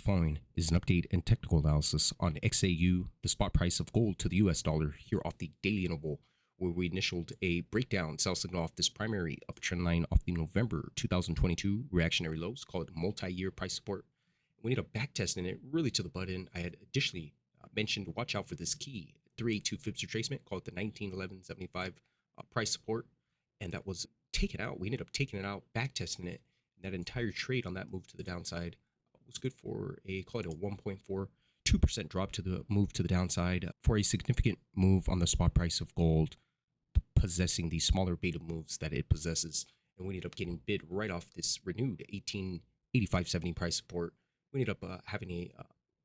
following is an update and technical analysis on XAU, the spot price of gold to the US dollar here off the daily interval, where we initialed a breakdown sell signal off this primary uptrend line off the November 2022 reactionary lows, called multi-year price support. We need a back test in it really to the button. I had additionally mentioned watch out for this key 382 Fibs retracement called the 1911.75 price support, and that was taken out. We ended up taking it out, back testing it, and that entire trade on that move to the downside was good for a, call it a 1.42% drop to the move to the downside for a significant move on the spot price of gold, possessing the smaller beta moves that it possesses. And we ended up getting bid right off this renewed 1885.70 price support. We ended up having a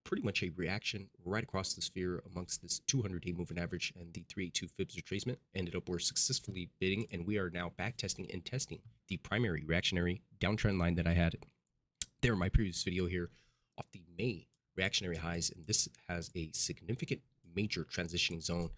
pretty much a reaction right across the sphere amongst this 200-day moving average and the 382 Fibs retracement. Ended up we're successfully bidding, and we are now back testing and testing the primary reactionary downtrend line that I had there in my previous video here off the May reactionary highs, and this has a significant major transitioning zone,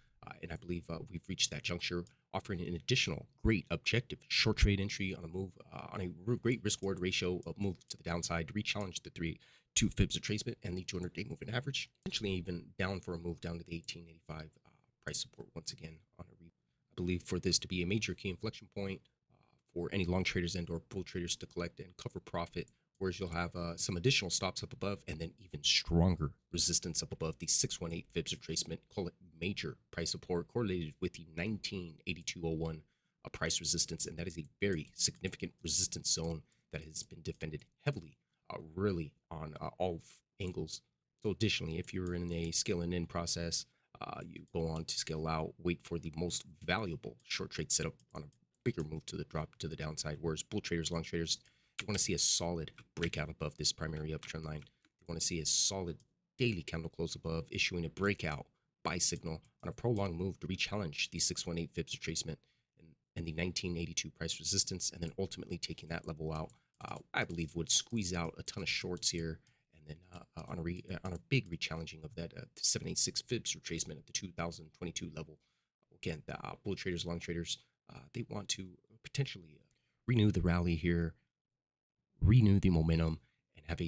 and I believe we've reached that juncture, offering an additional great objective short trade entry on a move on a great risk reward ratio of move to the downside to re-challenge the 382 Fibs retracement and the 200-day moving average, potentially even down for a move down to the 1885 price support once again on a I believe for this to be a major key inflection point for any long traders and or bull traders to collect and cover profit, whereas you'll have some additional stops up above and then even stronger resistance up above the 618 Fibs retracement, call it major price support, correlated with the 1982.01 price resistance. And that is a very significant resistance zone that has been defended heavily, really on all angles. So additionally, if you're in a scaling in process, you go on to scale out, wait for the most valuable short trade setup on a bigger move to the drop to the downside, whereas bull traders, long traders, you want to see a solid breakout above this primary uptrend line. You want to see a solid daily candle close above, issuing a breakout buy signal on a prolonged move to re-challenge the 618 Fibs retracement and the 1982 price resistance, and then ultimately taking that level out, I believe would squeeze out a ton of shorts here, and then on a big re-challenging of that 786 Fibs retracement at the 2022 level. Again, the bull traders, long traders, they want to potentially renew the rally here, renew the momentum, and have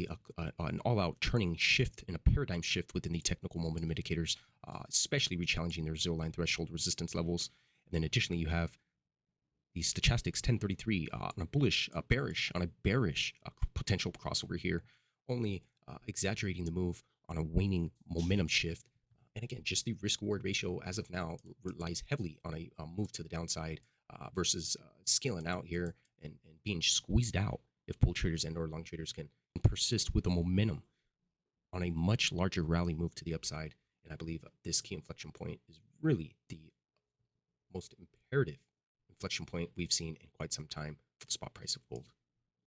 an all-out turning shift and a paradigm shift within the technical momentum indicators, especially re-challenging their zero-line threshold resistance levels. And then additionally, you have the stochastics 1033 on a bearish potential crossover here, only exaggerating the move on a waning momentum shift. And again, just the risk-reward ratio as of now relies heavily on a move to the downside versus scaling out here and being squeezed out if bull traders and or long traders can persist with the momentum on a much larger rally move to the upside. And I believe this key inflection point is really the most imperative inflection point we've seen in quite some time for the spot price of gold.